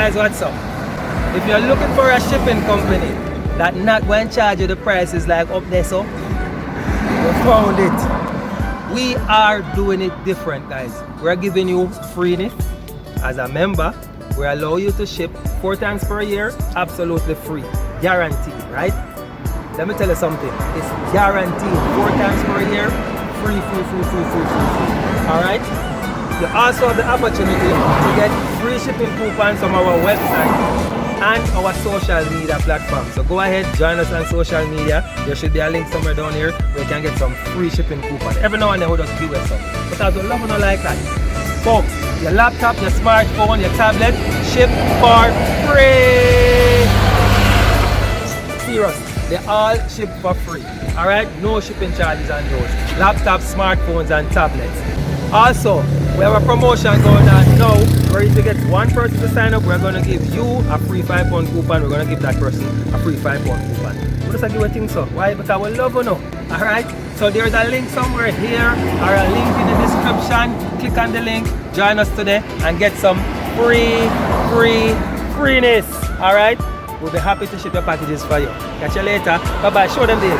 guys, what's up? If you're looking for a shipping company that not going to charge you the prices like up there, so you found it. We are doing it different, guys. We're giving you freeness as a member. We allow you to ship 4 times per year, absolutely free, guaranteed, right? Let me tell you something. It's guaranteed 4 times per year, free. All right. You also have the opportunity to get free shipping coupons from our website and our social media platform. So go ahead, join us on social media. There should be a link somewhere down here where you can get some free shipping coupons. Every now and then we just give us some. Because we love it like that. Folks, your laptop, your smartphone, your tablet, ship for free. Serious, they all ship for free. Alright, no shipping charges on those. Laptops, smartphones, and tablets. Also, we have a promotion going on now where if you get one person to sign up, we're going to give you a free £5 coupon. We're going to give that person a free £5 coupon. We just give a thing so. Why? Because we love you now. Alright? So there's a link somewhere here or a link in the description. Click on the link, join us today and get some freeness. Alright? We'll be happy to ship your packages for you. Catch you later. Bye bye. Show them the